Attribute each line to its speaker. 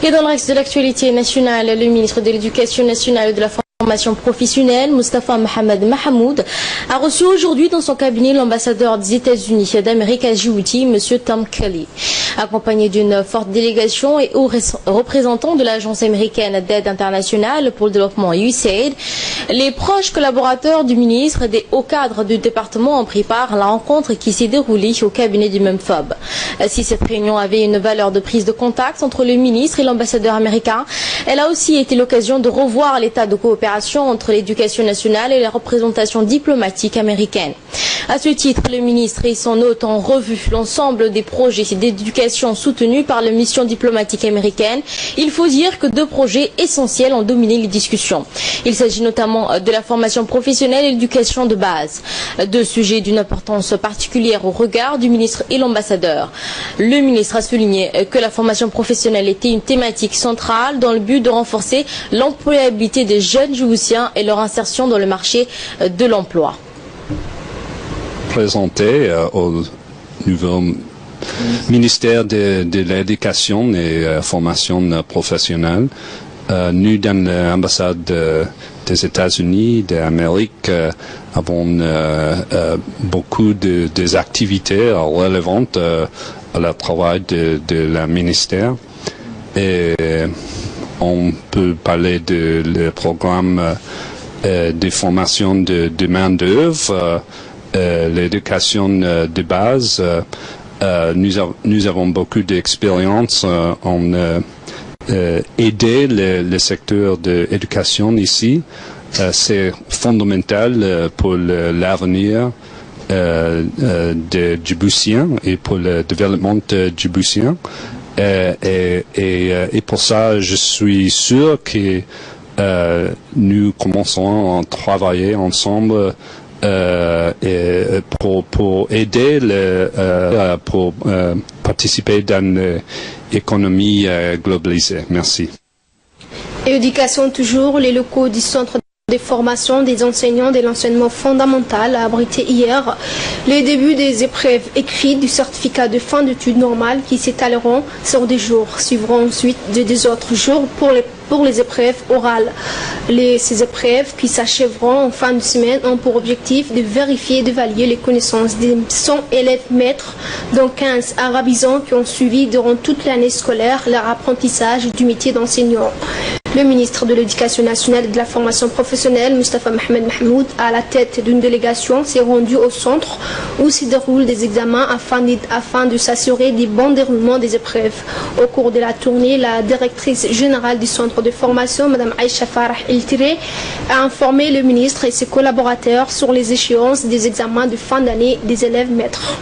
Speaker 1: Et dans le reste de l'actualité nationale, le ministre de l'Éducation nationale et de la formation professionnelle, Moustapha Mohamed Mahamoud, a reçu aujourd'hui dans son cabinet l'ambassadeur des États-Unis d'Amérique à Djibouti, M. Tom Kelly. Accompagné d'une forte délégation et haut représentant de l'Agence américaine d'aide internationale pour le développement USAID, les proches collaborateurs du ministre et des hauts cadres du département ont pris part à la rencontre qui s'est déroulée au cabinet du même FOB. Si cette réunion avait une valeur de prise de contact entre le ministre et l'ambassadeur américain, elle a aussi été l'occasion de revoir l'état de coopération entre l'éducation nationale et la représentation diplomatique américaine. À ce titre, le ministre et son hôte ont revu l'ensemble des projets d'éducation soutenus par la mission diplomatique américaine. Il faut dire que deux projets essentiels ont dominé les discussions. Il s'agit notamment de la formation professionnelle et l'éducation de base, deux sujets d'une importance particulière au regard du ministre et l'ambassadeur. Le ministre a souligné que la formation professionnelle était une thématique centrale dans le but de renforcer l'employabilité des jeunes Djiboutiens et leur insertion dans le marché de l'emploi.
Speaker 2: Présenté au nouveau ministère de l'Éducation et formation professionnelle. Nous, dans l'ambassade des États-Unis, d'Amérique, avons beaucoup d'activités relevantes à la travail de la ministère. Et on peut parler de le programme de formation de main-d'œuvre, l'éducation de base. Nous avons beaucoup d'expérience en aider le secteur de l'éducation ici. C'est fondamental pour l'avenir des Djiboutiens et pour le développement djiboutien. Et pour ça, je suis sûr que nous commençons à travailler ensemble pour aider pour participer dans l'économie globalisée. Merci.
Speaker 3: Éducation toujours, les locaux du centre de formation des enseignants de l'enseignement fondamental a abrité hier le début des épreuves écrites du certificat de fin d'études normales qui s'étaleront sur 2 jours. Suivront ensuite 2 autres jours pour les épreuves orales. Ces épreuves qui s'achèveront en fin de semaine ont pour objectif de vérifier et d'évaluer les connaissances des 100 élèves maîtres, dont 15 arabisants qui ont suivi durant toute l'année scolaire leur apprentissage du métier d'enseignant. Le ministre de l'Éducation nationale et de la formation professionnelle, Moustapha Mohamed Mahamoud, à la tête d'une délégation, s'est rendu au centre où se déroulent des examens afin de s'assurer du bon déroulement des épreuves. Au cours de la tournée, la directrice générale du centre de formation, Mme Aïcha Farah El-Tiré, a informé le ministre et ses collaborateurs sur les échéances des examens de fin d'année des élèves maîtres.